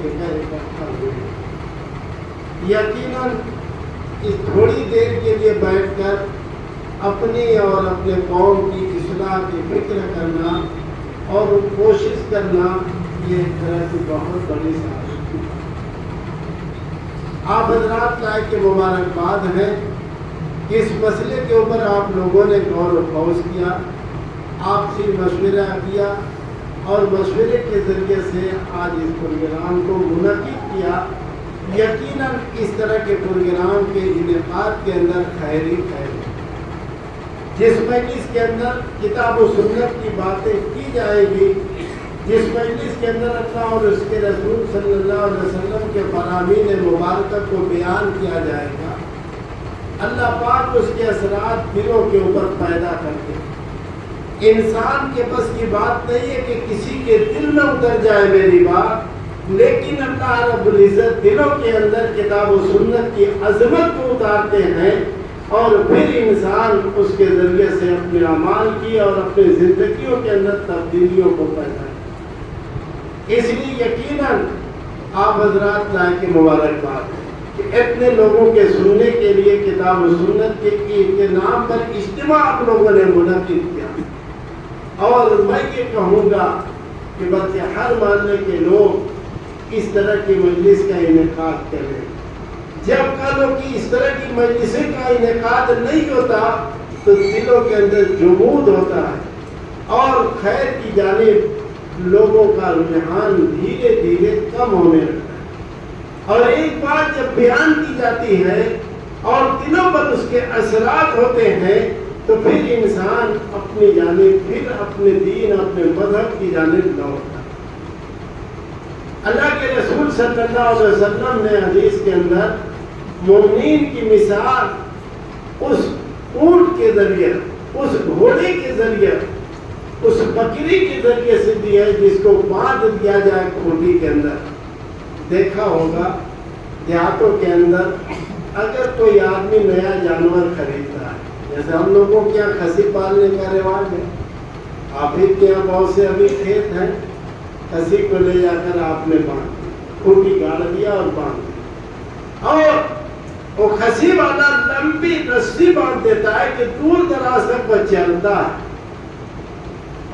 جگہ اکٹھا ہوئے ہیں۔ یقیناً اس تھوڑی دیر کے لیے بیٹھ کر اپنی اور اپنے قوم کی اصلاح کی فکر کرنا اور کوشش کرنا یہ ایک طرح کی بہت بڑی سعادت ہے۔ آپ حضرات لائق کے مبارکباد ہیں کہ اس مسئلے کے اوپر آپ لوگوں نے غور و خوض کیا، آپ سے مشورہ کیا اور مشورے کے ذریعے سے آج اس پروگرام کو منعقد کیا۔ یقیناً اس طرح کے پروگرام کے انعقاد کے اندر خیر ہی خیر ہے۔ جس مجلس کے اندر کتاب و سنت کی باتیں کی جائے گی، جس مجلس کے اندر اللہ اور اس کے رسول صلی اللہ علیہ وسلم کے فرامین مبارکہ کو بیان کیا جائے گا، اللہ پاک اس کے اثرات دلوں کے اوپر پیدا کرتے ہیں۔ انسان کے بس کی بات نہیں ہے کہ کسی کے دل میں اتر جائے میری بات، لیکن اللہ رب العزت دلوں کے اندر کتاب و سنت کی عظمت کو اتارتے ہیں اور پھر انسان اس کے ذریعے سے اپنے اعمال کی اور اپنی زندگیوں کے اندر تبدیلیوں کو پیدا کرتے ہیں۔ اس لیے یقیناً آپ حضرات لائق مبارکباد کہ اتنے لوگوں کے سننے کے لیے کتاب و سنت کے نام پر اجتماع آپ لوگوں نے منعقد کیا، اور میں یہ کہوں گا کہ بلکہ ہر محلے کے لوگ اس طرح کی مجلس کا انعقاد کریں۔ جب کل کی اس طرح کی مجلسیں کا انعقاد نہیں ہوتا تو دلوں کے اندر جمود ہوتا ہے اور خیر کی جانب لوگوں کا رجحان دھیرے دھیرے کم ہونے لگتا ہے، اور ایک بات جب بیان کی جاتی ہے اور دلوں پر اس کے اثرات ہوتے ہیں تو پھر انسان اپنی جانب پھر اپنے دین اپنے مذہب کی جانب لوٹتا ہے۔ اللہ کے رسول صلی اللہ علیہ وسلم نے حدیث کے اندر مومنین کی مثال اس اونٹ کے ذریعے، اس گھوڑے کے ذریعے، اس بکری کے ذریعے سے دی ہے جس کو باندھ دیا جائے کھوٹی کے اندر۔ دیکھا ہوگا دیہاتوں کے اندر اگر کوئی آدمی نیا جانور خریدتا ہے، جیسے ہم لوگوں کے یہاں کھسی پالنے کا رواج ہے، آپ ہی کے یہاں بہت سے ابھی کھیت ہیں، کھسی کو لے جا کر آپ نے باندھ دیا، کھوٹی گاڑ دیا اور باندھ دیا، اور وہ کھسی والا لمبی رسی باندھ دیتا ہے کہ دور دراز تک وہ چلتا ہے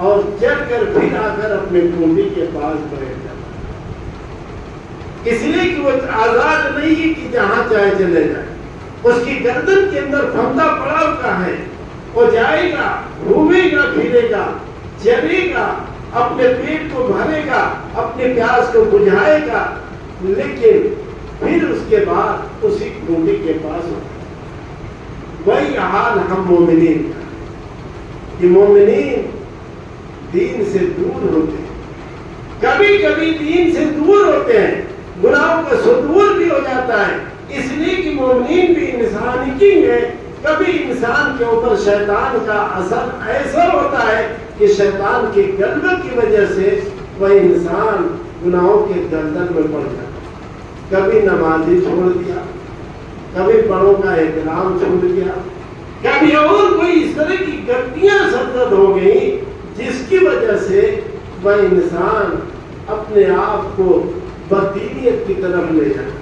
اور چل کر پھر آ کر اپنے کنڈی کے پاس بیٹھ جاتا ہے، اس لیے کہ وہ آزاد نہیں ہے کہ جہاں چاہے چلے جائے۔ اس کی گردن کے اندر پھندا پڑا ہوا ہے، وہ جائے گا، گھومے گا، پھرے گا، چلے گا، اپنے پیٹ کو بھرے گا، اپنے پیاس کو بجھائے گا، لیکن پھر اس کے بعد اسی کنڈی کے پاس ہوتا ہے۔ وہی حال ہم مومنین کا، کہ مومنین دین سے دور ہوتے ہیں، کبھی کبھی دین سے دور ہوتے ہیں، گناہوں کا صدور بھی ہو جاتا ہے، اس لیے کہ مومنین بھی انسان ہی ہیں۔ کبھی انسان کے اوپر شیطان کا اثر ایسا ہوتا ہے کہ شیطان کی غلبہ کی وجہ سے وہ انسان گناہوں کے دلدل میں پڑ جاتا ہے۔ کبھی نمازی چھوڑ دیا، کبھی بڑوں کا احترام چھوڑ دیا، کبھی اور کوئی اس طرح کی غلطیاں سرزد ہو گئی جس کی وجہ سے وہ انسان اپنے آپ کو بددینیت کی طرف لے جاتا ہے۔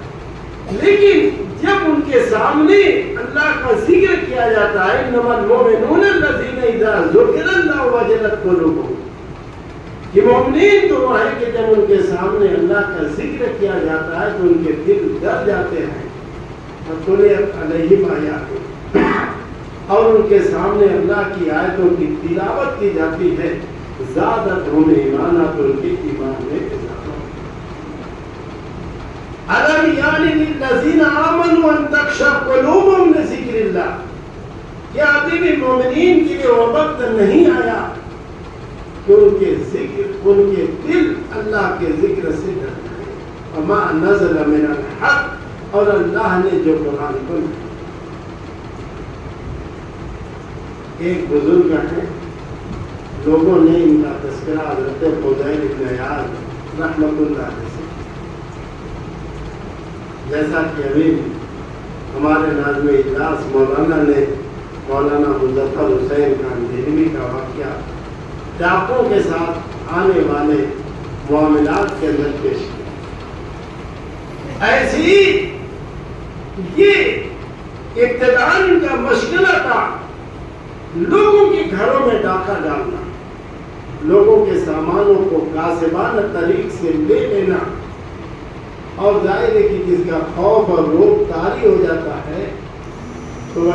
لیکن جب ان کے سامنے اللہ کا ذکر کیا جاتا ہے، انما المؤمنون الذین اذا ذکر اللہ وجلت قلوبهم، کہ مومنین تو وہ ہیں کہ جب ان کے سامنے اللہ کا ذکر کیا جاتا ہے تو ان کے دل ڈر جاتے ہیں، فَتُلِيَتْ عَلَيْهِمْ آیَاتُهُ، اور ان کے سامنے اللہ کی آیتوں کی تلاوت کی جاتی ہے، زادتہم ایمانا، تو ان کے ایمان میں اضافہ ہوتا ہے۔ أَلَمْ يَعْنِ لِلَّذِينَ آمَنُوا أَن تَخْشَعَ قُلُوبُهُمْ لِذِكْرِ اللَّهِ، کیا ابھی بھی مومنین کے لیے وہ وقت نہیں آیا کہ ان کے ذکر، ان کے دل اللہ کے ذکر سے ڈرتے ہیں؟ وَمَا نَزَلَ مِنَ الْحَقِّ، اور اللہ نے جو قرآن کو ایک بزرگ ہیں، لوگوں نے ان کا تذکرہ حضرت فضیل بن عیاض رحمۃ اللہ علیہ سے، جیسا کہ ابھی ہمارے ناظم اجلاس مولانا نے مولانا مظفر حسین خان دہلوی کا واقعہ ڈاکوں کے ساتھ آنے والے معاملات کے اندر پیش کیا۔ ایسی یہ ابتداءً کا مشغلہ تھا لوگوں کے گھروں میں ڈاکہ ڈالنا، لوگوں کے سامانوں کو کاسبانہ طریق سے لے لینا، اور ظاہر ہے کہ جس کا خوف اور روب طاری ہو جاتا ہے تو وہ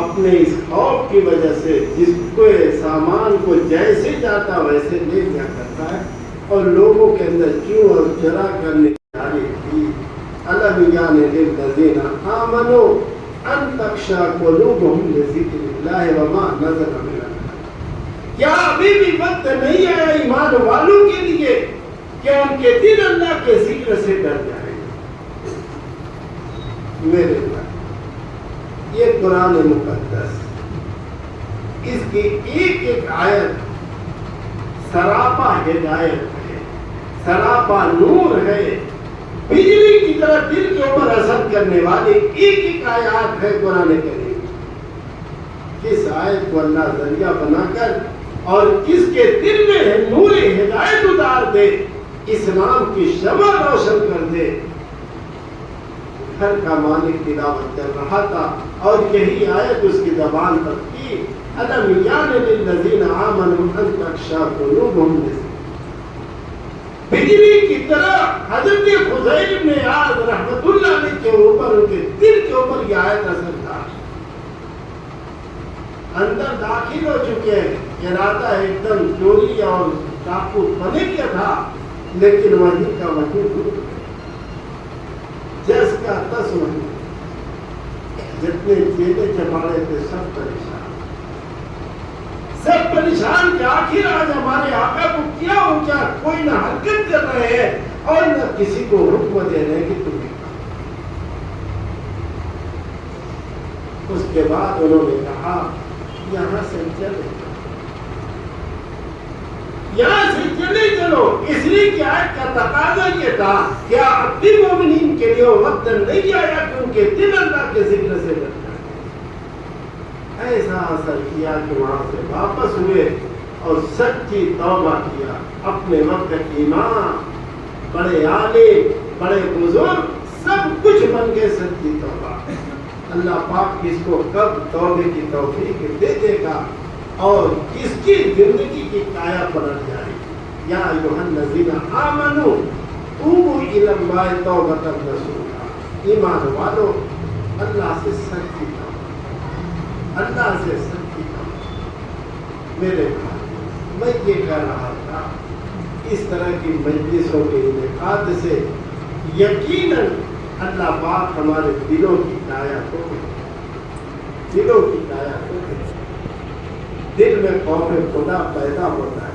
اپنے اس خوف کی وجہ سے جس کو سامان کو جیسے جاتا ویسے لے لیا کرتا ہے، اور لوگوں کے اندر کیوں اور جرا کرنے جاری تھی۔ الم یعن للذین آمنوا ان تخشع قلوبهم لذکر اللہ وما نزل من الحق۔ کیا ابھی بھی وقت نہیں آیا ایمان والوں کے لیے کہ ان کے دل اللہ کے ذکر سے ڈر جائیں؟ میرے بھائی، یہ قرآن مقدس، اس کی ایک ایک آیت سراپا ہدایت ہے، سراپا نور ہے، بجلی کی طرح دل کے اوپر اثر کرنے والی ایک ایک آیات ہے قرآن کریم۔ کس آیت کو اللہ ذریعہ بنا کر اور کس کے دل میں نور ہدایت اتار دے، اسلام کی شمع روشن کر دے۔ گھر کا مالک تلاوت کر رہا تھا اور یہی آیت اس کی زبان پر کی، الم یعن للذین آمنوا ان تخشع قلوبهم لذکر۔ بجلی کی طرح حضرت فضیل بن عیاض رحمت اللہ علیہ کے اوپر، ان کے دل کے اوپر یہ آیت اثر تھا۔ اندر داخل ہو چکے ہیں، ارادہ ایک دم چوری اور ڈاکو بنے کیا تھا، لیکن وہی کا وہی جس کا تس وہی، جتنے چیلے چپاڑے تھے سب پریشان، سب پریشان کہ آخر آج ہمارے آقا کو کیا ہو گیا، کوئی نہ حرکت کر رہے ہیں اور نہ کسی کو حکم دے رہے ہیں کہ تم۔ اس کے بعد انہوں نے کہا یہاں سے چلے، یہاں سے چلے چلو، اس لیے کہ آیت کا تقاضا یہ تھا کہ اپنی مومنین کے لیے وقت نہیں آیا کہ ان کے دل اللہ کے ذکر سے ڈر جائے۔ ایسا اثر کیا کہ وہاں سے واپس ہوئے اور سچی توبہ کیا۔ اپنے وقت کے امام، بڑے عالم، بڑے بزرگ سب کچھ بن گئے سچی توبہ۔ اللہ پاک کس کو کب توبے کی توفیق دے دے گا اور کس کی زندگی کی کایا پلٹ جائے۔ یا ایھا الذین آمنوا توبوا الی اللہ توبۃ نصوحا۔ ایمان والو، اللہ سے سچی توبہ، اللہ سے سچی توبہ۔ میرے بھائی، میں یہ کہہ رہا تھا، اس طرح کی مجلسوں کے انعقاد سے یقیناً اللہ پاک ہمارے دلوں کی کایا کو، دلوں کی کایا کو، دل میں خوف خدا پیدا ہوتا ہے،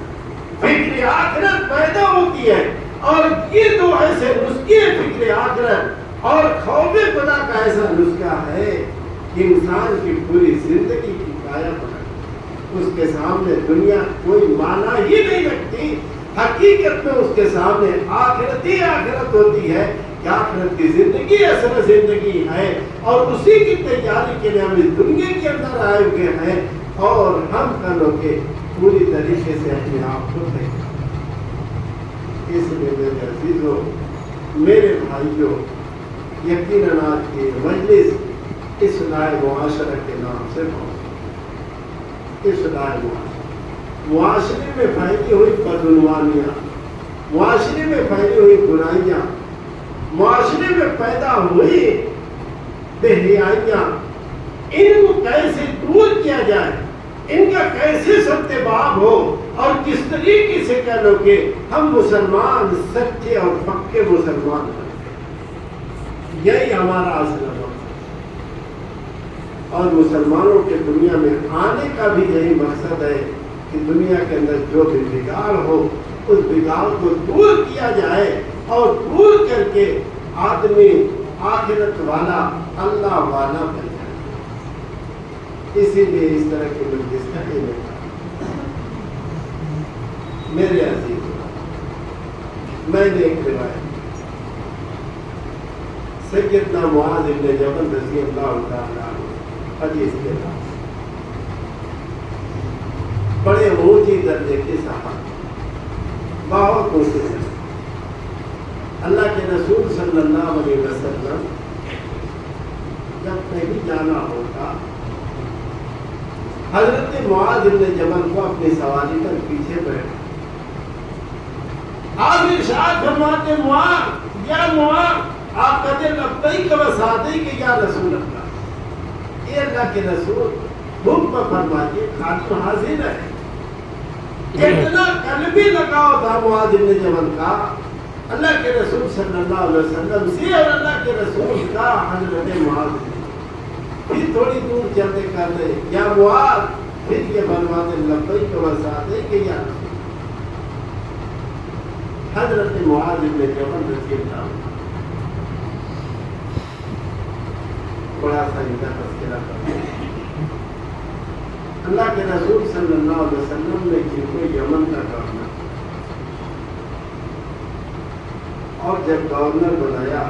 فکر آخرت پیدا ہوتی ہے، اور یہ دو ایسے نسخے، فکر آخرت اور خوف خدا کا ایسا نسخہ ہے کہ انسان کی پوری زندگی کی کایا پلٹ، اس کے سامنے دنیا کوئی معنی ہی نہیں رکھتی۔ حقیقت میں اس کے سامنے آخرت ہی آخرت ہوتی ہے کہ آخرت کی زندگی اصل زندگی ہے، اور اسی کی تیاری کے لیے ہم اس دنیا کے اندر آئے ہوئے ہیں، اور ہم کلوں کے پوری طریقے سے اپنے آپ کو دیکھیں۔ اس لیے میرے عزیزوں، میرے بھائیوں، یقیناً آج کی مجلس اصلاح معاشرہ کے نام سے پہنچی۔ اصلاح معاشرے میں پھیلی ہوئی بدعنوانیاں، معاشرے میں پھیلی ہوئی برائیاں، معاشرے میں پیدا ہوئی بے حیائیاں، ان کو کیسے دور کیا جائے، ان کا کیسے ستباب ہو، اور کس طریقے سے کہہ لو کہ ہم مسلمان سچے اور پکے مسلمان ہیں۔ یہی ہمارا اصل مقصد، اور مسلمانوں کے دنیا میں آنے کا بھی یہی مقصد ہے کہ دنیا کے اندر جو بھی بگاڑ ہو، اس بگاڑ کو دور کیا جائے، اور دور کر کے آدمی آخرت والا، اللہ والا بن جائے۔ اسی لیے اس طرح کی مجلس کا انعقاد۔ میرے عزیز، میں نے ایک روایت سیدنا معاذ بن جبل رضی اللہ تعالیٰ عنہ حدیث کے نام، بڑے اونچی درجے کے صحابہ، بہت اونچے درجے، اللہ کے رسول صلی اللہ علیہ وسلم جب کہیں جانا ہوتا حضرت معاذ بن جبل کو اپنی سواری پر پیچھے بیٹھا، آپ ارشاد فرماتے معاذ یا معاذ، آپ کہتے لبیک و سعدیک یا رسول اللہ، اے اللہ کے رسول حکم فرمائیے، خادم حاضر ہے۔ اتنا قلبی لگاؤ تھا معاذ بن جبل کا اللہ کے رسول صلی اللہ علیہ وسلم سے اور اللہ کے رسول کا حضرت معاذ سے۔ پھر تھوڑی دور چلتے کرتے یا معاذ، پھر یہ فرماتے لبیک و سعدیک یا رسول اللہ۔ حضرت معاذ بن جبل رضی اللہ عنہ بڑا سا ان کا تذکرہ کرتے ہیں۔ اللہ کے رسول صلی اللہ علیہ وسلم نے جن کو یمن کا گورنر اور جب گورنر بنایا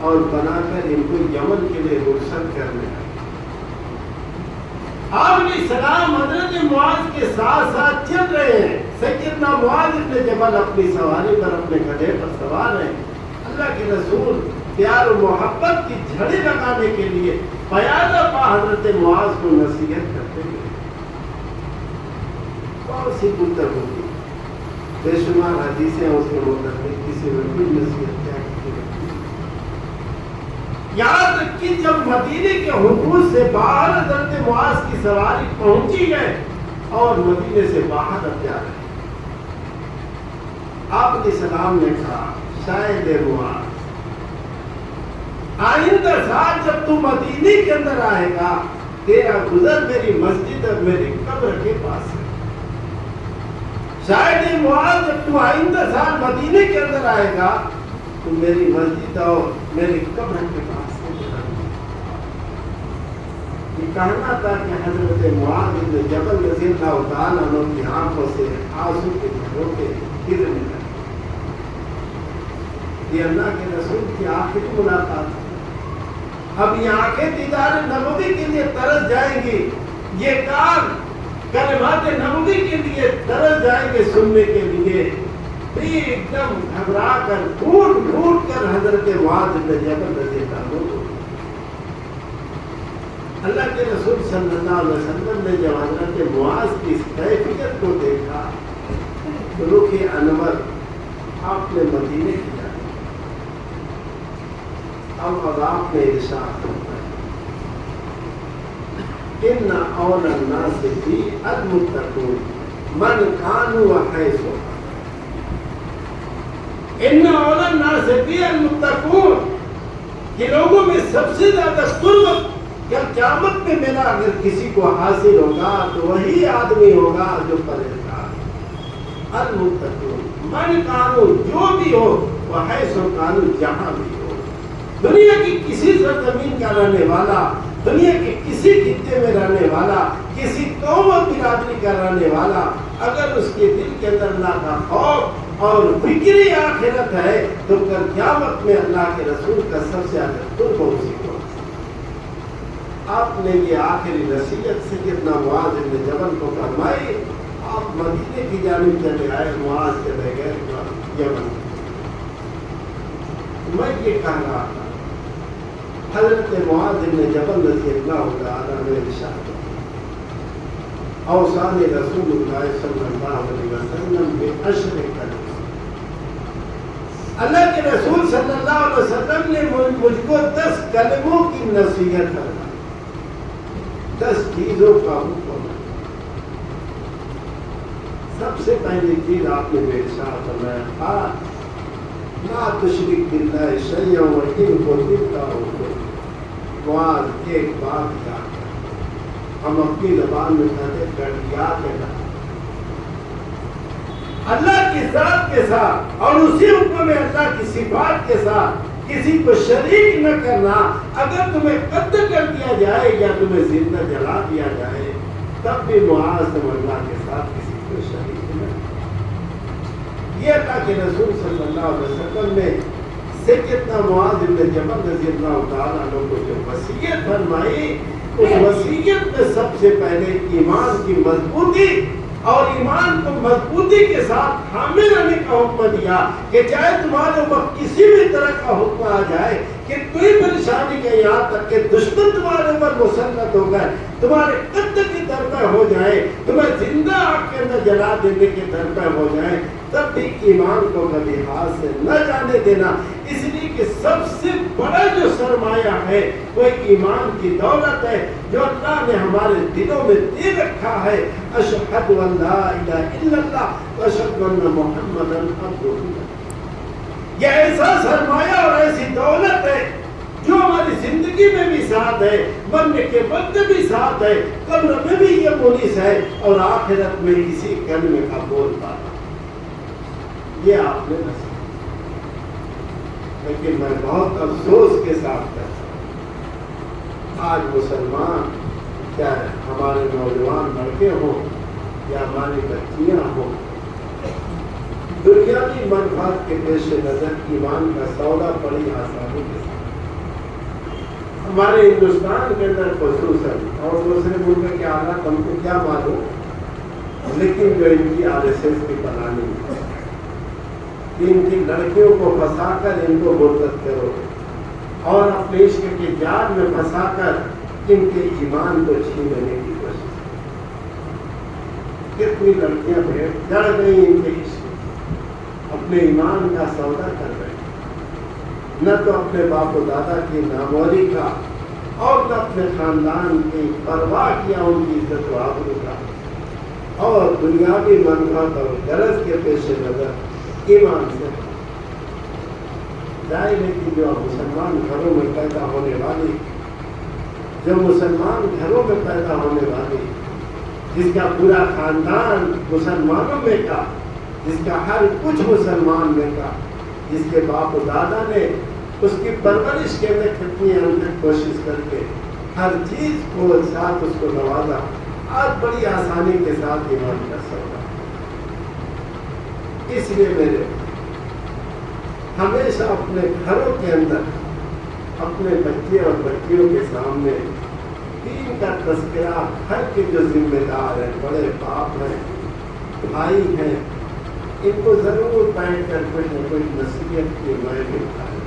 اور بنا کر ان کو یمن کے لیے رخصت کرنے آئے، آپ علیہ السلام حضرت معاذ کے ساتھ ساتھ چل رہے ہیں۔ سیدنا معاذ بن جبل اپنی سواری پر اپنے گدھے پر سوار ہیں۔ اللہ کے رسول پیار و محبت کی جھڑی لگانے کے لیے پیادہ پا حضرت معاذ کو نصیحت کرتے ہیں۔ بہت سی گفتگو کی، بے شمار حدیثیں اس کے متعلق، کسی میں کوئی نصیحت کیا کی۔ یہاں تک کہ جب مدینے کے حدود سے باہر حضرت معاذ کی سواری پہنچی ہے اور مدینے سے باہر اب جا رہے ہیں، آپ علیہ السلام نے کہا شاید معاذ آئندہ سال جب تو مدینے کے اندر آئے گا تیرا گزر میری مسجد اور میری قبر کے پاس ہے۔ شاید معاذ جب تو آئندہ سال مدینے کے اندر آئے گا تو میری مسجد اور میری قبر کے پاس ہے۔ یہ کہنا تھا کہ حضرت معاذ بن جبل رضی اللہ تعالیٰ عنہ کی آنکھوں سے آنسو کے دھاروں کے گرنے لگے۔ یہ اللہ کے رسول کی آخری ملاقات ہے۔ اب یہ آنکھیں دیدار نبوی کے لیے ترس جائیں گی، یہ کان کلمات نبوی کے لیے ترس جائیں گے سننے کے لیے۔ ایک دم گھبرا کر ڈھونڈ ڈھونڈ کر حضرت معاذ بن جبل رضی اللہ عنہ، اللہ کے رسول صلی اللہ علیہ وسلم نے جب حضرت معاذ کی اس کیفیت کو دیکھا تو رخ انور آپ نے مدینے کی جانب، اب آپ نے ارشاد فرمایا ان اول الناس بی المتقون من کانوا حیث، ان اول الناس بی المتقون، کہ لوگوں میں سب سے زیادہ قرب کل قیامت میں میرا اگر کسی کو حاصل ہوگا تو وہی آدمی ہوگا جو پرہیزگار۔ المتقون من کانوا، جو بھی ہو، وہ حیث کانوا، جہاں بھی ہو، دنیا کی کسی سرزمین کا رہنے والا، دنیا کے کسی خطے میں رہنے والا، کسی قوم اور برادری کا رہنے والا، اگر اس کے دل کے اندر اللہ کا خوف اور فکری آخرت ہے تو کل قیامت میں اللہ کے رسول کا سب سے زیادہ قرب اسی کو۔ آپ نے یہ آخری نصیحت سیدنا معاذ بن جبل کو فرمائی۔ آپ مدینے کی جانب چلے آئے، معاذ چلے گئے یمن۔ میں یہ کہہ رہا تھا حضرت معاذ بن جبل رضی اللہ تعالیٰ عنہ ارشاد اوصانی رسول اللہ صلی اللہ علیہ وسلم بعشر کلمات، اللہ کے رسول صلی اللہ علیہ وسلم نے مجھ کو 10 کلموں کی نصیحت فرمائی، 10 چیزوں کا حکم۔ سب سے پہلی چیز آپ نے ارشاد فرمایا لا تشرک باللہ شیئا وان کنت تعلم۔ معاذ ایک بات یاد کر، ہم اپنی زبان میں کہتے ہیں یاد ہے، اللہ کی ذات کے ساتھ اور اسی حکم میں اللہ کی صفات کے ساتھ کسی کو شریک نہ کرنا۔ اگر تمہیں قتل کر دیا جائے یا تمہیں زندہ جلا دیا جائے تب بھی معاذ تم اللہ کے ساتھ کسی کو شریک نہ کرنا۔ یہ اللہ کے رسول صلی اللہ علیہ وسلم نے سیدنا معاذ بن جبل رضی اللہ تعالیٰ عنہ کو جو وصیت فرمائی، اس وصیت میں سب سے پہلے ایمان کی مضبوطی اور ایمان کو مضبوطی کے ساتھ تھامے رہنے کا حکم دیا کہ چاہے تمہارے اوپر کسی بھی طرح کا حکم آ جائے کہ کوئی پریشانی کا، یہاں تک کہ دشمن تمہارے اوپر مسلط ہو گئے، تمہارے قتل کی طرف ہو جائے، تمہیں زندہ آگ کے اندر جلا دینے کی طرف ہو جائے، تب بھی ایمان کو کبھی ہاتھ سے نہ جانے دینا۔ اس لیے کہ سب سے بڑا جو سرمایہ ہے وہ ایمان کی دولت ہے جو اللہ نے ہمارے دلوں میں دے رکھا ہے۔ اشہد ان لا الہ الا اللہ واشہد ان محمدا عبدہ۔ یہ ایسا سرمایہ اور ایسی دولت ہے جو ہماری زندگی میں بھی ساتھ ہے، مرنے کے وقت بھی ساتھ ہے، قبر میں بھی یہ مونس ہے، اور آخرت میں اسی کلمے کا بول پانا۔ یہ آپ نے نصیب، لیکن میں بہت افسوس کے ساتھ کہتا ہوں آج مسلمان، کیا ہے ہمارے نوجوان لڑکے ہوں یا ہماری بچیاں ہوں، دنیاوی منفعت کے پیش نظر ایمان کا سودا بڑی آسانی کے ساتھ ہمارے ہندوستان کے اندر خصوصاً، اور دوسرے ملک کے حالات ہم کو کیا معلوم، لیکن جو ان کی RSS کی پلانی ہے، ان کی لڑکیوں کو پھنسا کر ان کو مرتد کرو اور اپنے عشق کے جال میں پھنسا کر ان کے ایمان کو چھین لینے کی کوشش۔ کتنی لڑکیاں جڑ گئی ان کے عشق، اپنے ایمان کا سودا کر رہے، نہ تو اپنے باپ و دادا کی ناموری کا اور نہ اپنے خاندان کی پرواہ کیا ان کی عزت و آبرو کا، اور دنیاوی منفعت اور غرض کے پیش نظر ایمان سے ظاہر ہے کہ جو مسلمان گھروں میں پیدا ہونے والی، جو مسلمان گھروں میں پیدا ہونے والی، جس کا پورا خاندان مسلمانوں میں کا، جس کا ہر کچھ مسلمان میں کا، جس کے باپ و دادا نے اس کی پرورش کے اندر کتنی انتھک کوشش کر کے ہر چیز کو ساتھ اس کو نوازا، آج بڑی آسانی کے ساتھ ایمان کر سکتا۔ اس لیے میرے ہمیشہ اپنے گھروں کے اندر اپنے بچے اور بچیوں کے سامنے دین کا تذکرہ، گھر کے جو ذمہ دار ہیں، بڑے باپ ہیں، بھائی ہیں، ان کو ضرور بیٹھ کر کوئی نہ کوئی نصیحت کی محفل کھائیں،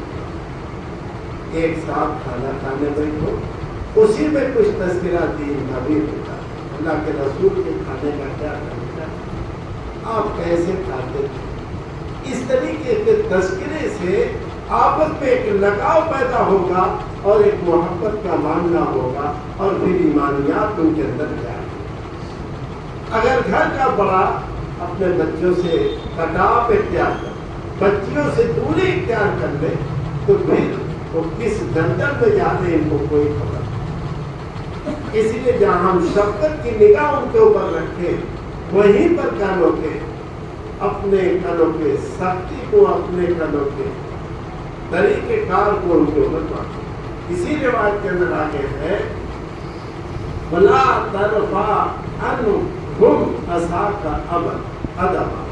ایک ساتھ کھانا کھانے بیٹھو، اسی میں کچھ تذکرہ دین کا بھی ہوتا ہے، اللہ کے رسول کے کھانے کا کیا طریقہ، آپ کیسے کھاتے تھے، اس طریقے کے تذکرے سے آپس میں ایک لگاؤ پیدا ہوگا اور ایک محبت کا ماننا ہوگا، اور پھر ایمانیات ان کے اندر جائیں۔ اگر گھر کا بڑا اپنے بچوں سے کٹاؤ اختیار کر، بچیوں سے دوری اختیار کر لے، تو پھر وہ کس دندر میں جاتے ان کو کوئی خبر نہیں۔ اسی لیے جہاں ہم شفقت کی نگاہ ان کے اوپر رکھیں، وہیں پر کانوں کے، اپنے کانوں کے سختی کو، اپنے کانوں کے طریقہ کار کو ان کے اوپر بانٹیں۔ اسی روایت کے اندر آگے ہے وَلَا تَرْفَعْ عَنْهُمْ عَصَاكَ أَدَبًا،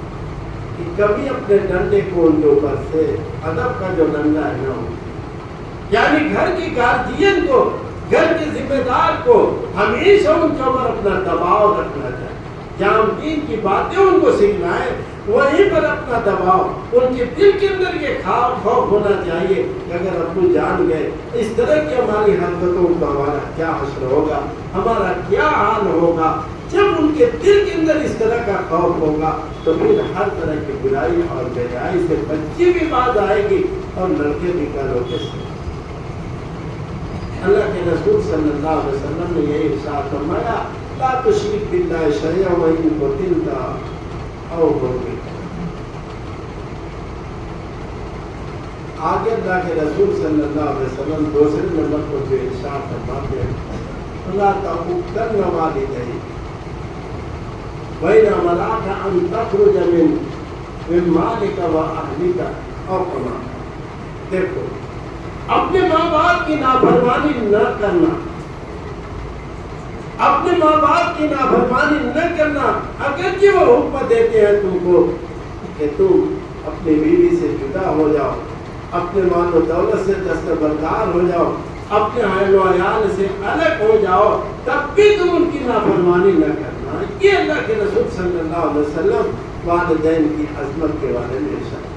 کہ کبھی اپنے ڈنڈے کو ان کے اوپر سے، ادب کا جو ڈنڈا ہے نا، یعنی گھر کی گارجین کو، گھر کے ذمہ دار کو ہمیشہ ان کے اوپر اپنا دباؤ رکھنا چاہیے۔ جہاں ہم دین کی باتیں ان کو سکھلائیں، وہیں پر اپنا دباؤ، ان کے دل کے اندر یہ خوف ہونا چاہیے کہ اگر ابو جان گئے اس طرح کی ہماری حرکتوں کو ہمارا کیا حشر ہوگا، ہمارا کیا حال ہوگا۔ جب ان کے دل کے اندر اس طرح کا خوف ہوگا تو پھر ہر طرح کی برائی اور بےحیائی سے بچی بھی باز آئے گی اور لڑکے بھی کرو گے۔ اللہ کے رسول صلی اللہ علیہ وسلم نے یہی ارشاد فرمایا لا تشرک باللہ شیئا وان قتلت او غربت۔ آگے اللہ کے رسول صلی اللہ علیہ وسلم دوسرے نمبر کو جو ارشاد فرماتے ہیں لا تقتلن والدیک وإن أمرك أن تخرج من مالك وأهلك أو كما۔ دیکھو، اپنے ماں باپ کی نافرمانی نہ کرنا، اپنے ماں باپ کی نافرمانی نہ کرنا، اگرچہ وہ حکم دیتے ہیں تم کو کہ تم اپنی بیوی سے جدا ہو جاؤ، اپنے مال و دولت سے دستبردار ہو جاؤ، اپنے اہل و عیال سے الگ ہو جاؤ، تب بھی تم ان کی نافرمانی نہ کرنا۔ یہ اللہ کے رسول صلی اللہ علیہ وسلم والدین کی عظمت کے بارے میں ارشاد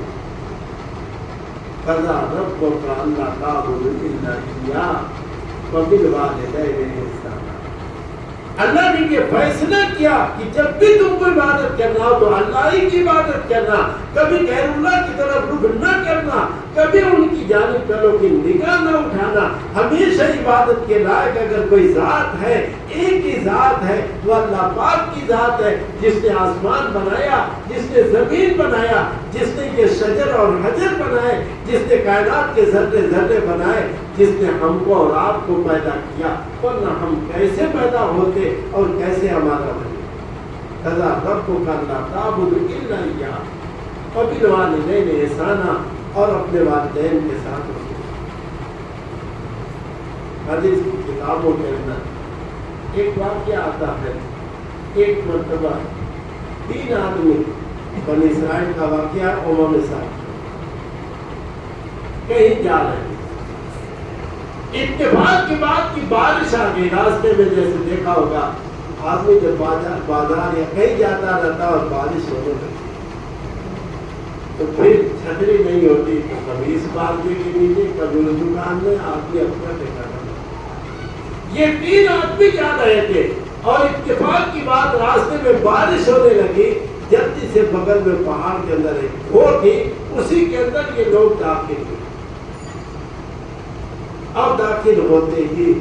قضا ربک الا تعبدوا الا اياه وبالوالدین احسانا۔ اللہ نے یہ فیصلہ کیا کہ جب بھی تم کو عبادت کرنا ہو تو اللہ ہی کی عبادت کرنا، کبھی غیر اللہ کی طرف رخ نہ کرنا، کبھی ان کی جانب کرو کی نگاہ نہ اٹھانا۔ ہمیشہ عبادت کے لائق اگر کوئی ذات ہے، ایک ہی ذات ہے، وہ اللہ پاک کی ذات ہے، جس نے آسمان بنایا، جس نے زمین بنایا، جس نے یہ شجر اور حجر بنائے، جس نے کائنات کے ذرے ذرے بنائے، جس نے ہم کو اور آپ کو پیدا کیا، ورنہ ہم کیسے پیدا ہوتے اور کیسے ہمارا بنے۔ قضا ربک الا تعبدوا الا اياه وبالوالدین احسانا، اور اپنے والدین کے ساتھ حدیث کی کتابوں کے اندر ایک واقعہ آتا ہے، ایک مرتبہ 3 آدمی بنی اسرائیل کا واقعہ امم صاحب کہیں جا رہے ہیں، اتفاق کی بات کی بارش آ گئی، راستے میں جیسے دیکھا ہوگا آدمی جب بازار یا کہیں جاتا رہتا اور بارش ہونے لگتی تو پھر چھتری نہیں ہوتی تو کبھی اس بالٹی کے نیچے کبھی اس دکان میں آدمی اپنا ٹھکانا۔ یہ 3 آدمی جا رہے تھے اور اتفاق کی بات راستے میں بارش ہونے لگی، جلدی سے بغل میں پہاڑ کے اندر ایک گھو تھی، اسی کے اندر یہ لوگ داخل ہوئے۔ اب داخل ہوتے ہی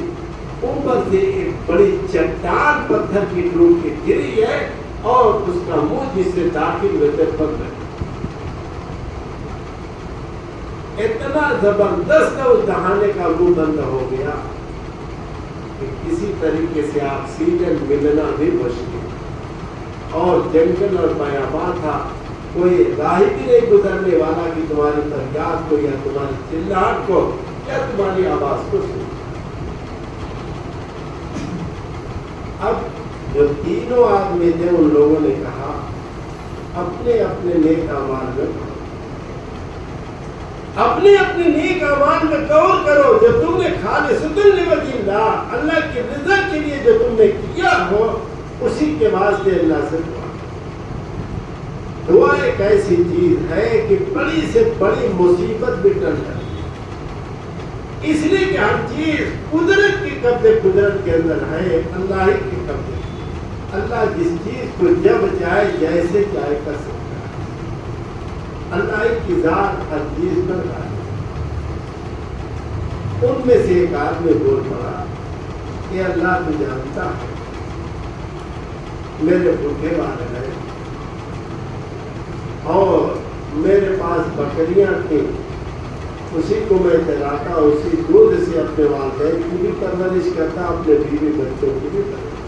اوپر سے ایک بڑی چٹان پتھر کی ٹوٹ کے گری ہے اور اس کا منہ جس سے داخل ہوئے تھے بند ہے۔ اتنا زبردست اس دہانے کا منہ بند ہو گیا کہ کسی طریقے سے آکسیجن ملنا بھی مشکل، اور جنگل اور بیابان تھا، کوئی راہی بھی نہیں گزرنے والا کہ تمہاری فریاد کو یا تمہاری چلاہٹ کو یا تمہاری آواز کو سن۔ اب جو 3 آدمی تھے ان لوگوں نے کہا اپنے اپنے نیک اعمال میں اپنے اپنے نیک اعمال میں غور کرو، جو تم نے خالص لوجہ اللہ، اللہ کی رضا کے لیے جو تم نے کیا ہو اسی کے واسطے اللہ سے دعا۔ دعا ایک ایسی چیز ہے کہ بڑی سے بڑی مصیبت بھی ٹل جاتی ہے، اس لیے کہ ہر چیز قدرت کے قبضے قدرت کے اندر ہے، اللہ ہی کے قبضے۔ اللہ جس چیز کو جب چاہے جیسے چاہے کر سکتا ہے، اللہ کی ذات ہر چیز پر غالب ہے۔ ان میں سے ایک آدمی بول پڑا کہ اللہ تو جانتا ہے میرے بھوکے والے ہیں اور میرے پاس بکریاں تھیں، اسی کو میں چلاتا، اسی دودھ سے اپنے والدین کی بھی پرورش کرتا، اپنے بیوی بچوں کی بھی پرورش،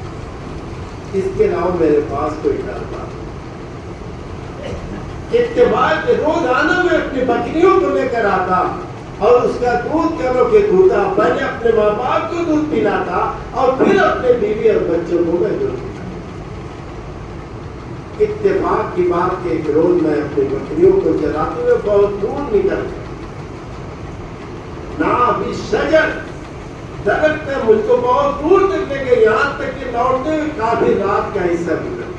اس کے علاوہ میرے پاس کوئی کاروبار نہیں۔ اتفاق کے روزانہ میں اپنی بکریوں کو لے کر آتا اور اس کا دودھ کرو کے دھوتا، میں نے اپنے ماں باپ کو دودھ پلاتا اور پھر اپنے بیوی اور بچوں کو میں دودھ پلاتا۔ اتفاق کی بات کہ ایک روز میں اپنی بکریوں کو چراتے ہوئے بہت دور نکل گیا، نہ ابھی شجر درخت ہے، مجھ کو بہت دور تک لے گئے، یہاں تک کہ لوٹتے ہوئے کافی رات کا حصہ گزر۔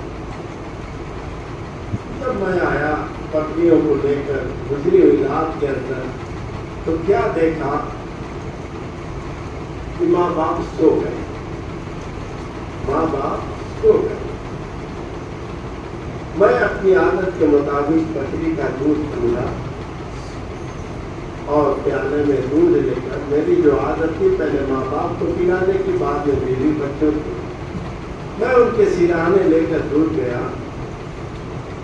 جب میں آیا بکریوں کو لے کر گزری ہوئی رات کے اندر تو کیا دیکھا کہ ماں باپ سو گئے، ماں باپ سو گئے۔ میں اپنی عادت کے مطابق بکری کا دودھ پھولا اور پیالے میں دودھ لے کر، میری جو عادت تھی پہلے ماں باپ کو پلانے کی، بعد میں بیوی بچوں کو، میں ان کے سرانے لے کر دودھ گیا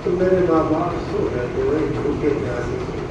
تو میرے ماں باپ سو گئے تھے، وہی بھوکے پیاسے سو گئے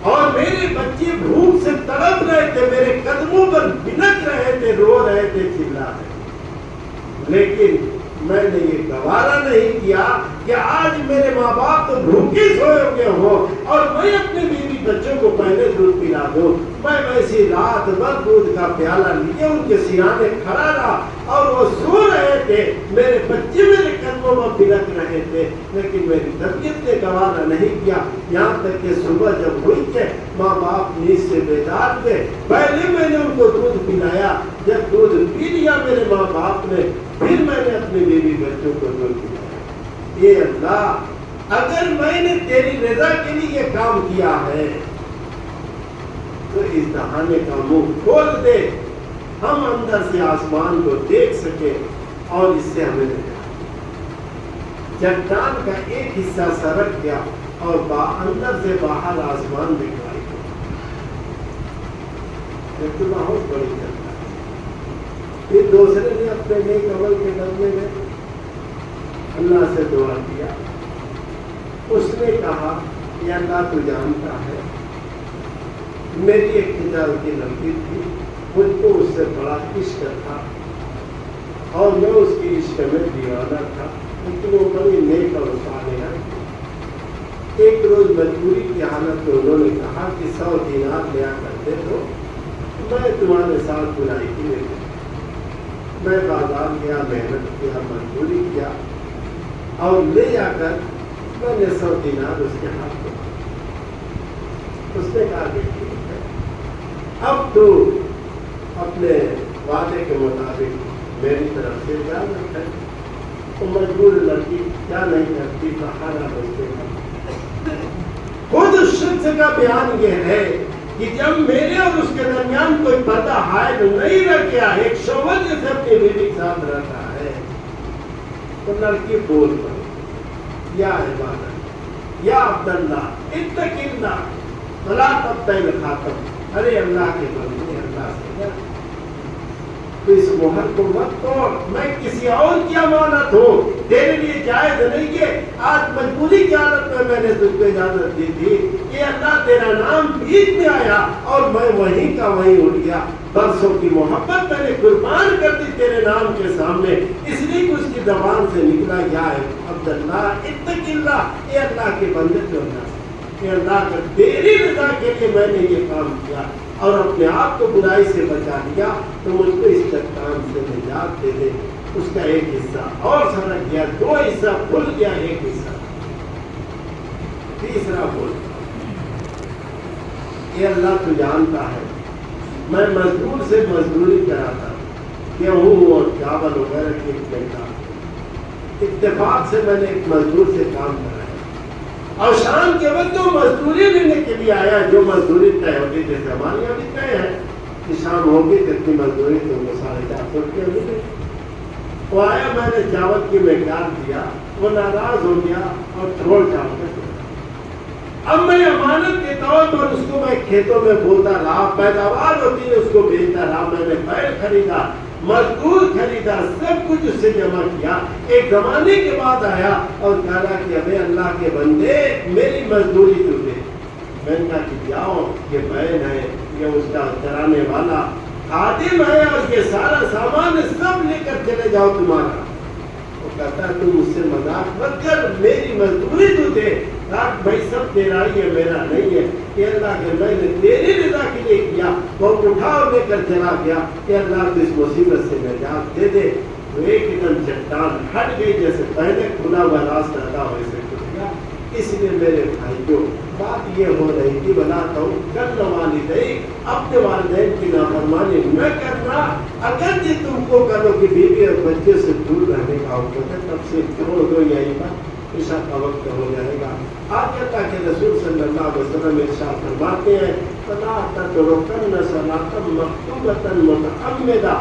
اور میرے بچے بھوک سے تڑپ رہے تھے، میرے قدموں پر بنک رہے تھے، رو رہے تھے، چلا رہے تھے، لیکن میں نے یہ گوارا نہیں کیا کہ آج میرے ماں باپ تو بھوکے سوئے ہوئے ہوں اور میں اپنے بیوی بچوں کو پہلے دودھ پلا دوں۔ میں ویسی رات بھر دودھ کا پیالہ لیے ان کے سیانے کھڑا رہا اور وہ سو رہے تھے، میرے بچے میرے قدموں میں بلک رہے تھے، لیکن میری طبیعت نے گوارا نہیں کیا، یہاں تک کہ صبح جب ہوئی کہ ماں باپ نیند سے بیدار تھے، پہلے میں نے ان کو دودھ پلایا، جب دودھ پی لیا میرے ماں باپ نے، پھر میں نے اپنی بیوی بچوں کو دودھ پلایا۔ یہ اللہ، اگر میں نے تیری رضا کے لیے یہ کام کیا ہے تو اس دہانے کا منہ کھول دے، ہم اندر سے آسمان کو دیکھ سکے اور اس سے ہمیں چٹان کا ایک حصہ سرک گیا اور اندر سے باہر آسمان دکھائی تو بہت بڑی چٹان۔ پھر دوسرے نے اپنے نیک عمل کے کرنے میں اللہ سے دعا کیا، اس نے کہا یا اللہ تو جانتا ہے میری ایک خجال کی لڑکی تھی، مجھ کو اس سے بڑا عشق تھا اور میں اس کی عشق میں دیوانہ تھا، لیکن وہ بڑی نیک اور صالحہ تھی۔ ایک روز مجبوری کی حالت میں انہوں نے کہا کہ 100 دینار لیا کرتے تو میں تمہارے ساتھ برائی کی نہیں۔ میں بازار گیا، محنت کیا، مزدوری کیا اور لے جا کر میں نے 100 دینار اس کے ہاتھ میں۔ اس نے کہا کہ ٹھیک ہے، اب تو اپنے وعدے کے مطابق میری طرف سے جان رکھے۔ تو مجبور لڑکی کیا نہیں کرتی، بہانا بچے کا خود اس شخص کا بیان یہ ہے کہ جب میرے اور اس کے درمیان کوئی پردہ حائل نہیں رہ گیا، ایک شوہر جیسے اپنی بیوی کے ساتھ رہتا ہے، تو لڑکی بول پڑی، یا عبادت یا عبداللہ اتق اللہ ولا تبتغ الخاتم، ارے اللہ کے بندے، اللہ سے ڈر، تو اس مہر کو مت توڑ، میں کسی اور کی امانت ہوں، تیرے لیے جائز نہیں ہے۔ آج مجبوری کی حالت میں نے تجھ کو اجازت دی تھی کہ اللہ تیرا نام بیچ میں آیا اور میں وہیں کا وہیں اٹھ گیا، برسوں کی محبت میں نے قربان کر دی تیرے نام کے سامنے، اس لیے کہ اس کی زبان سے نکلا یا عبداللہ اتق اللہ، اے اللہ کے بندے تو اللہ کہ اللہ کا تیری رضا کے لیے میں نے یہ کام کیا اور اپنے آپ کو برائی سے بچا لیا، تو مجھ کو اس چٹان سے نجات دے دے۔ اس کا ایک حصہ اور سرک گیا، 2 حصہ کھل گیا، ایک حصہ تیسرا بول، یہ اللہ تو جانتا ہے میں مزدور سے مزدوری کراتا، گیہوں اور چاول وغیرہ کی لیتا، اتفاق سے میں نے ایک مزدور سے کام کرایا اور شام کے وقت وہ مزدوری لینے کے لیے آیا، جو مزدوری طے ہوتی، جیسے ہمارے یہاں بھی طے ہے کہ شام ہوگی کتنی مزدوری، تو وہ 450 روپئے ملے۔ وہ آیا، میں نے چاول کی مقدار دیا، وہ ناراض ہو گیا اور چھوڑ چاول۔ اب میں امانت کے طور پر اس کو میں کھیتوں میں بولتا رہا، پیداوار ہوتی ہے اس کو بیچتا رہا، میں نے بیل خریدا، مزدور خریدا، سب کچھ اس سے جمع کیا۔ ایک زمانے کے بعد آیا اور کہا کہ ابے اللہ کے بندے میری مزدوری تو دے۔ میں نے کہا کہ جاؤ، یہ بیل ہے، یہ اس کا چرانے والا خادم ہے اور یہ سارا سامان سب لے کر چلے جاؤ تمہارا۔ وہ کہتا ہے تم مجھ سے مذاق مت کر، میری مزدوری تو دے۔ بھائی سب تیرا ہی ہے، میرا نہیں ہے، کہ اللہ کے میں نے تیری رضا کے لیے کیا۔ وہ اٹھا اور لے کر چلا گیا کہ اللہ تو اس مصیبت سے نجات دے دے۔ تو ایک دم چٹان ہٹ گئی، جیسے پہلے کھلا ہوا راستہ تھا ویسے کھل گیا۔ اس لیے میرے بھائیوں، بات یہ ہو رہی تھی، بناتا ہوں کل والدین، اپنے والدین کی نافرمانی نہ کرنا۔ اگر یہ تم کو کرو کہ بیوی اور بچے سے دور رہنے کا حکم ہے، تب سے چھوڑ دو، یہی بات عشاء کا وقت ہو جائے گا۔ آج اللہ کے رسول صلی اللہ علیہ وسلم ارشاد فرماتے ہیں فَلَا تَتْرُكَنَّ صَلَاةً مَكْتُوبَةً مُتَعَمِّدًا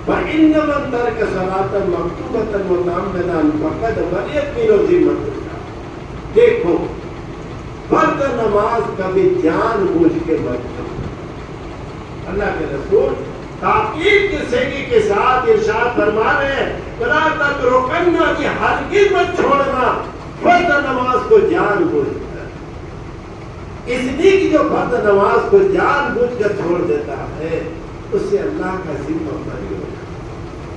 فَإِنَّ مَنْ تَرَكَ صَلَاةً مَكْتُوبَةً مُتَعَمِّدًا فَقَدْ بَرِئَتْ مِنْهُ ذِمَّةُ اللَّهِ۔ دیکھو، فرض نماز کبھی جان بوجھ کے مت کرو۔ اللہ کے رسول تاکید کے سیگی کے ساتھ ارشاد فرما رہے ہیں فَلَا تَتْرُكَنَّ کہ ہرگز مت چھوڑنا فرض نماز کو جان بوجھ کر۔ اس لیے کہ جو فرض نماز کو جان بوجھ کر چھوڑ دیتا ہے اس سے اللہ کا ذمہ بری ہوگا۔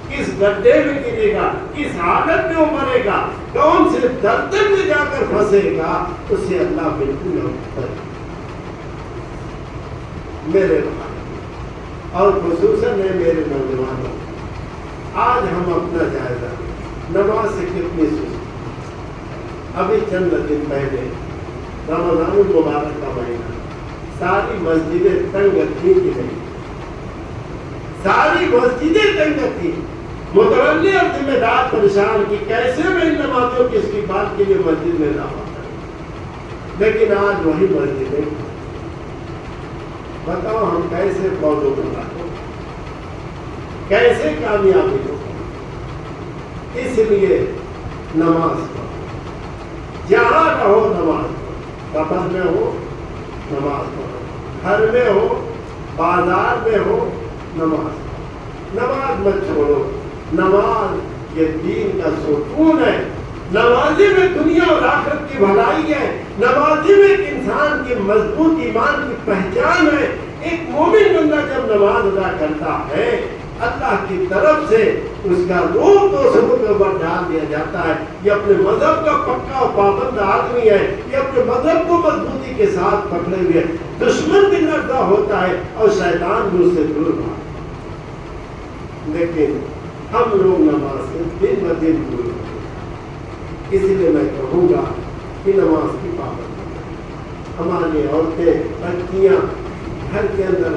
کس گڈھے میں گرے گا، کس حالت میں وہ مرے گا، کون سے دفتر میں جا کر پھنسے گا، اس سے اللہ بالکل میرے بھائی اور خصوصاً میرے نوجوانوں، آج ہم اپنا جائزہ نماز سے کتنی سستی۔ ابھی چند دن پہلے رمضان المبارک کا مہینہ، ساری مسجدیں تنگ تھیں کہ نہیں؟ ساری مسجدیں تنگ تھیں۔ متولی اور ذمہ دار پریشان کی کیسے میں ان نمازوں کی اس کی بات کے لیے مسجد میں دعوت کروں، لیکن آج وہی مسجدیں، بتاؤ ہم کیسے فالو کرنا ہو، کیسے کامیابی ہو۔ اس لیے نماز پڑھو، جہاں رہو نماز پڑھو، سفر میں ہو نماز پڑھو، گھر میں ہو بازار میں ہو نماز پڑھو، نماز مت چھوڑو۔ نماز یہ دین کا ستون ہے، نمازی میں دنیا اور آخرت کی بھلائی ہے، نمازی میں ایک انسان کی مضبوط ایمان کی پہچان ہے۔ ایک مومن بندہ جب نماز ادا کرتا ہے، اللہ کی طرف سے اس کا روح دوسروں کے اوپر ڈال دیا جاتا ہے، یہ اپنے مذہب کا پکا اور پابند آدمی ہے، یہ اپنے مذہب کو مضبوطی کے ساتھ پکڑے ہوئے، دشمن بھی لڑتا ہوتا ہے اور شیطان بھی اس سے دور بھاگتا ہے، لیکن ہم لوگ نماز سے دن بدن دور ہوتے ہیں۔ اس لیے میں کہوں گا کہ نماز کی پابندی، ہماری عورتیں بچیاں گھر کے اندر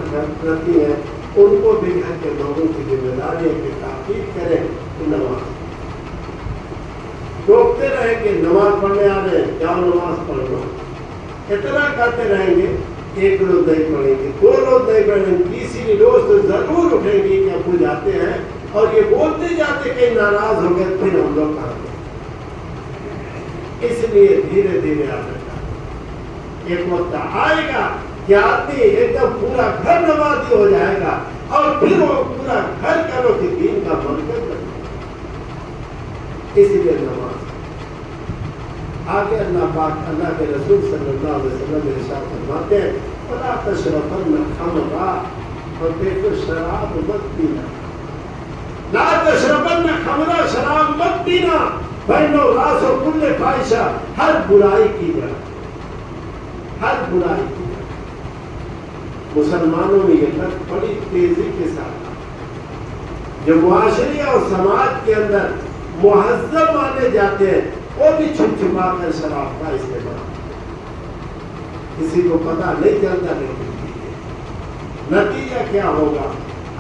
رہتی ہیں، ان کو بھی گھر کے لوگوں کی ذمہ داری کی تاکید کریں کہ نماز روکتے رہیں کہ نماز پڑھنے آ رہے ہیں، جاؤ نماز پڑھ لو، اتنا کرتے رہیں گے، ایک روز نہیں پڑھیں گے، 2 روز نہیں پڑھیں گے، تیسری روز تو ضرور اٹھیں گے کہ ابو جاتے ہیں، اور یہ بولتے جاتے کہ ناراض ہو گئے، پھر ہم لوگ کہاں گے۔ اس لیے دھیرے دھیرے عادت ڈالو، ایک وقت آئے گا کہ آدمی ایک دم پورا گھر نمازی ہو جائے گا، اور پھر وہ پورا گھر کرو کہ دین کا مرکز بنے۔ اس لیے نماز آگے اللہ پاک، اللہ کے رسول صلی اللہ علیہ وسلم ارشاد فرماتے ہیں، وَلَا تَشْرَبَنَّ الْخَمْرَ، اور دیکھو شراب مت پینا، لا تشربن خمرہ، شراب مت پینا، فإنہ راس کل فاحشہ، ہر برائی کی جڑ، ہر برائی کی جڑ۔ مسلمانوں میں یہ لت بڑی تیزی کے ساتھ، جو معاشرے اور سماج کے اندر مہذب مانے جاتے ہیں، وہ بھی چھپ چھپا کر شراب کا استعمال، کسی کو پتہ نہیں چلتا، لیکن نتیجہ کیا ہوگا؟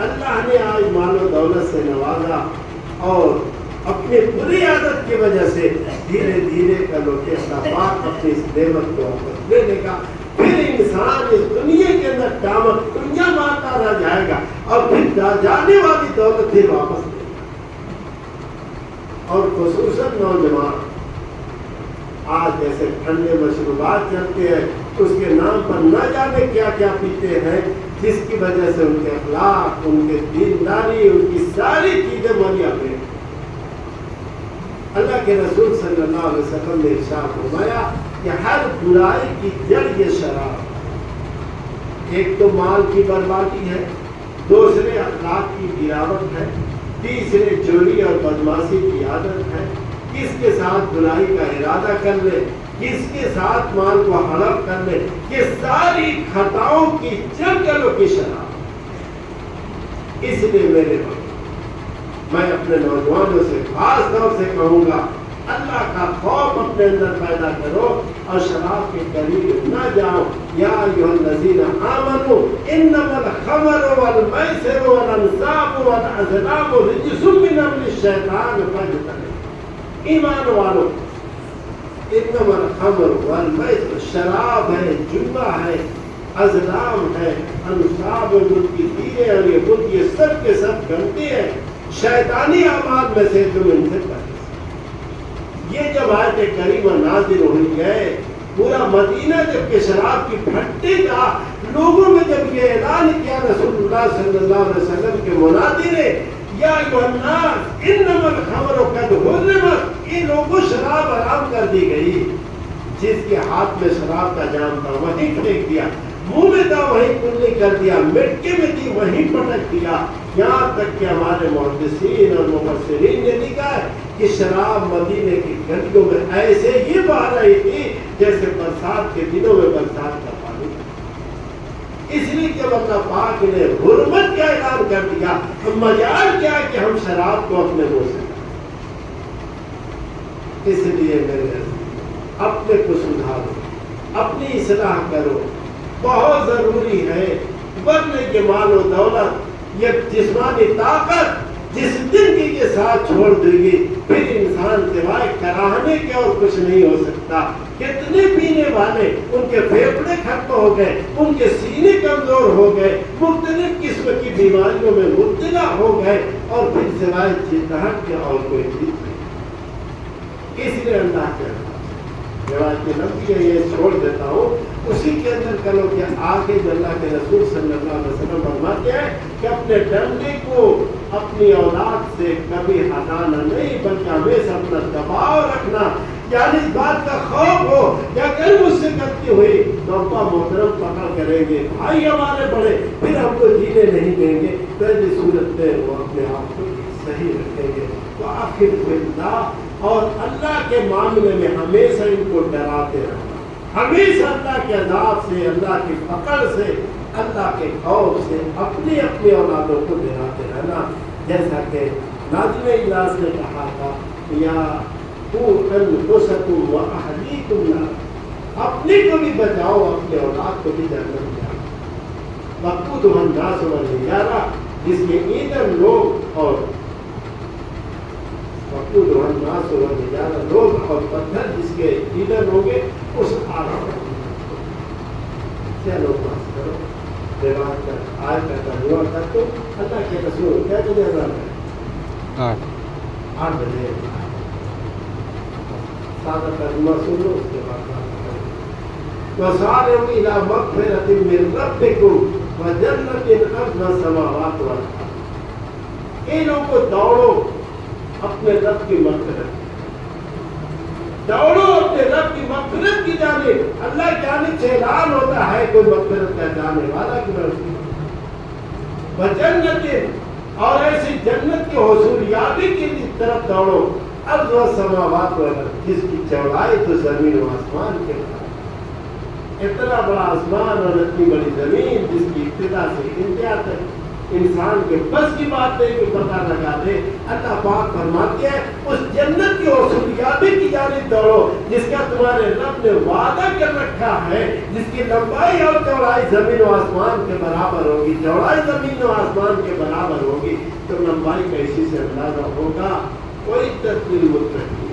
اللہ نے آج مال و دولت سے نوازا، اور اپنی بری عادت کی وجہ سے دھیرے دھیرے کا لوگ اللہ پاک اپنی اس نعمت کو واپس لے لے گا، پھر انسان اس دنیا کے اندر قیامت دنیا مارتا رہ جائے گا، اور پھر جانے والی دولت پھر واپس لے گا۔ اور خصوصاً نوجوان آج جیسے ٹھنڈے مشروبات چلتے ہیں، اس کے نام پر نہ جانے کیا کیا پیتے ہیں، جس کی وجہ سے ان کے اخلاق، ان کے دینداری، ان کی ساری چیزیں ملیا پہ۔ اللہ کے رسول صلی اللہ علیہ وسلم نے ارشاد فرمایا کہ ہر برائی کی جڑ یہ شراب، ایک تو مال کی بربادی ہے، دوسرے اخلاق کی گراوٹ ہے، تیسرے چوری اور بدماشی کی عادت ہے، کس کے ساتھ برائی کا ارادہ کر لے، کس کے ساتھ مال کو ہڑپ کر لے، یہ ساری خطاؤں کی جڑ گلوں کی شراب۔ اس لیے میرے بھائی، میں اپنے نوجوانوں سے خاص طور سے کہوں گا، اللہ کا خوف اپنے اندر پیدا کرو اور شراب کے قریب نہ جاؤ۔ یا ایھا الذین آمنوا انما الخمر والمیسر والانصاب والازلام رجس من عمل الشیطان فاجتنبوہ۔ ایمان والو، انما الخمر والمیسر، شراب ہے، جوا ہے، ازلام ہے، انصاب بدھ کی تیریں، اور یہ بدھ یہ سب کے سب گھنٹے ہیں، شیطانی اعمال میں سے تم ان سے پرہیز۔ یہ جب آیت کریمہ نازل ہوئی ہے، پورا مدینہ جب کہ شراب کی پھٹی تھا، لوگوں میں جب یہ اعلان کیا رسول اللہ صلی اللہ علیہ وسلم کے منادی نے، یا ایھا الناس انما الخمر قد حرمت، یہ لوگوں شراب حرام کر دی گئی۔ جس کے ہاتھ میں شراب کا جام تھا وہیں پھینک دیا، منہ میں تھا وہیں کلی کر دیا، مٹی میں تھی وہیں پٹک دیا۔ یہاں تک کہ ہمارے محدثین اور مفسرین نے لکھا ہے کہ شراب مدینے کی گلیوں میں ایسے ہی بہہ رہی تھی جیسے برسات کے دنوں میں برسات کا پانی۔ اس لیے جب اللہ پاک نے حرمت کا اعلان کر دیا تو مجال کیا کہ ہم شراب کو اپنے منہ سے، اس لیے میرے اپنے کو سدھارو، اپنی اصلاح کرو، بہت ضروری ہے، ورنہ یہ مال و دولت، یہ جسمانی طاقت جس زندگی کے ساتھ چھوڑ دے گی، پھر انسان سوائے کراہنے کے اور کچھ نہیں ہو سکتا۔ کتنے پینے والے ان کے پھیپھڑے ختم ہو گئے، ان کے سینے کمزور ہو گئے، مختلف قسم کی بیماریوں میں مبتلا ہو گئے، اور پھر سوائے چتہٹ کے اور کوئی چیز نہیں۔ اس لیے اللہ کے روایت نبی ہے، یہ چھوڑ دیتا ہوں، اسی کے اندر کرو کہ آگے جو اللہ کے رسول صلی اللہ علیہ وسلم فرماتے ہیں کہ اپنے ڈنڈے کو اپنی اولاد سے کبھی ہٹانا نہیں، بلکہ ہمیشہ اپنا دباؤ رکھنا، یعنی اس بات کا خوف ہو کہ اگر مجھ سے غلطی ہوئی تو ابا محترم پکڑ کریں گے، بھائی ہمارے بڑے، پھر ہم کو جینے نہیں دیں گے، پہلی صورت میں وہ اپنے آپ کو صحیح رکھیں گے۔ تو آخر اللہ اور اللہ کے معاملے میں ہمیشہ ان کو ڈراتے رہنا، ہمیشہ اللہ کے عذاب سے، اللہ کی پکڑ سے، اللہ کے خوف سے اپنی اولادوں کو ڈراتے رہنا، جیسا کہ ناظم اجلاس نے کہا تھا، یا انفسکم واہلیکم نار، اپنے کو بھی بچاؤ، اپنے اولاد کو بھی جنت جاؤ۔ وقودھا الناس والحجارہ، جس کے ایندھن لوگ اور وقودھا الناس والحجارہ، لوگ اور پتھر جس کے ایندھن ہوں گے، اس آگ میں۔ چلو بات کرو، روایت کا آج کا ترجمہ کر دو۔ اللہ کے رسول کیا جنازہ ہے؟ 8 بجے سادہ ترجمہ سن لو، اس کے بعد وَسَارِعُوا إِلَىٰ مَغْفِرَةٍ مِّن رَّبِّكُمْ وَجَنَّةٍ عَرْضُهَا السَّمَاوَاتُ وَالْأَرْضُ، ان لوگوں کو دوڑو اپنے رب کی مغفرت، دوڑو اپنے رب کی مغفرت کی جانب۔ اللہ کی جانب سے اعلان ہوتا ہے کوئی مغفرت کا جانے والا کی مغفرت، وَجَنَّةٍ، اور ایسی جنت کی حصولیابی کی طرف دوڑو، عرضُهَا السَّمَاوَاتُ وَالْأَرْضُ، جس کی چوڑائی تو زمین و آسمان کے برابر۔ اتنا بڑا آسمان اور اتنی بڑی زمین جس کی ابتدا سے انتہا تک انسان کے بس کی بات نہیں کہ پتہ لگا دے۔ اللہ پاک فرماتے ہیں اس جنت کی حصولیابی کی جانب دوڑو جس کا تمہارے رب نے وعدہ کر رکھا ہے، جس کی لمبائی اور چوڑائی زمین و آسمان کے برابر ہوگی، چوڑائی زمین و آسمان کے برابر ہوگی، تو لمبائی کا اسی سے اندازہ ہوگا، کوئی تفصیل متفق۔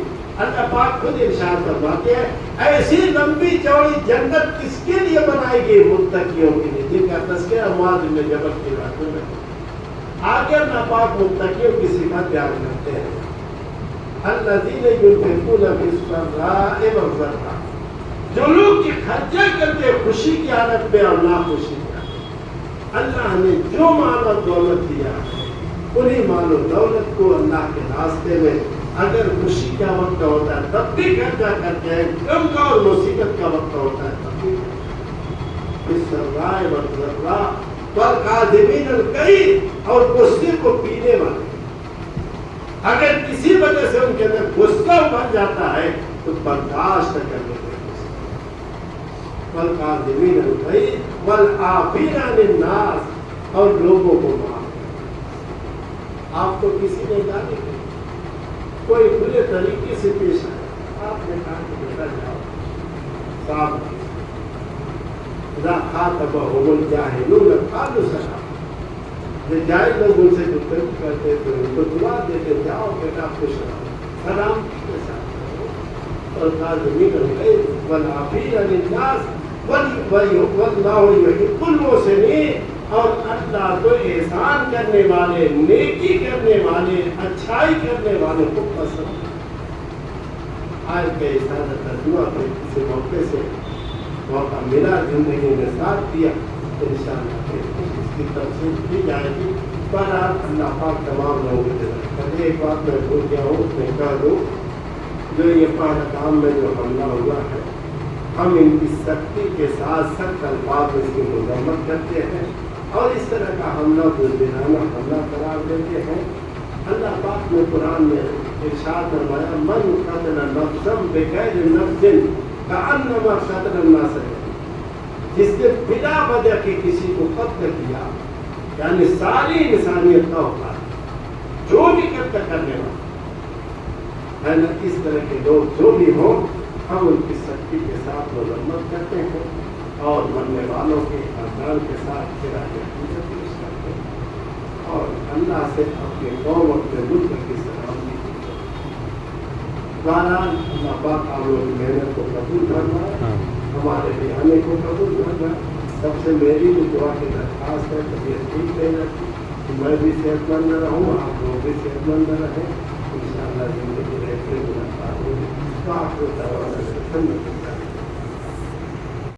اللہ پاک خود ارشاد فرماتے ہیں ایسی لمبی چوڑی جنت کس کے لیے بنائی گئی؟ متقیوں کے لیے، جن کا تذکرہ معاذ بن جبل کی باتوں میں۔ آگے اللہ پاک متقیوں کی صفات بیان کرتے ہیں، الذین ينفقون فی السراء والضراء، جو لوگ کی خرچہ کرتے خوشی کی حالت میں اور ناخوشی میں۔ اللہ نے جو مال و دولت دیا ہے انہی مال و دولت کو اللہ کے راستے میں اگر خوشی کا وقت ہوتا ہے تب بھی خرچہ کرتے ہیں، غم کا اور مصیبت کا وقت ہوتا ہے تب بھی۔ بالسراء والضراء والکاظمین الغیظ، اور غصے کو پینے والے، اگر کسی وجہ سے ان کے اندر غصہ بھر جاتا ہے تو برداشت کر لیتے ہیں۔ والکاظمین الغیظ والعافین عن الناس، اور لوگوں کو معاف کرتے۔ آپ کو کسی نے گالی دی، کوئی کھلے طریقے سے پیش آیا، آپ نے کہا کہ بیٹا جاؤ، صاحب اذا خاطبهم الجاهلون قالوا سلاما، جو جاہل لوگ ان سے گفتگو کرتے تھے ان کو دعا دیتے، جاؤ بیٹا خوش رہو، سلام کے ساتھ رہو۔ اور کاظمین الغیظ والعافین عن الناس واللہ یحب المحسنین، اور اللہ تو احسان کرنے والے، نیکی کرنے والے، اچھائی کرنے والے کو پسند۔ آج کے احسان ترجمہ پہ کسی موقع سے موقع ملا، زندگی میں ساتھ دیا، تو انشاءاللہ اس کی تفصیل کی جائے گی۔ بہرحال اللہ پاک تمام لوگوں کے ذریعے ایک بات میں بھول گیا ہوں، میں کہہ دوں، جو یہ پہلگام میں جو حملہ ہوا ہے، ہم ان کی سختی کے ساتھ سخت الفاظ میں اس کی مذمت کرتے ہیں اور اس طرح کا حملہ بزدلانہ حملہ قرار دیتے ہیں۔ اللہ پاک نے قرآن میں ارشاد فرمایا، من قتل نفسا بغیر نفس کأنما قتل الناس، جس نے بلا وجہ کے کسی کو قتل کیا، یعنی ساری انسانیت کا ہوتا ہے جو بھی قتل کرنے والا ہے نا، اس طرح کے لوگ جو بھی ہوں ہم ان کی سختی کے ساتھ مذمت کرتے ہیں اور مرنے والوں کے خاندان کے ساتھ خراج عقیدت پیش کرتے ہیں اور اللہ سے اپنے قوم اپنے ملک کی سلامتی کی بہرحال اللہ پاک آپ لوگوں کی محنت کو قبول کرنا، ہمارے لیے آنے کو قبول کرنا۔ سب سے میری بھی دعا کی درخواست ہے طبیعت ٹھیک رہنا کہ میں بھی صحت مند رہوں، آپ لوگ بھی صحت مند رہیں، انشاءاللہ زندگی رہتے ملاقات ہوگی۔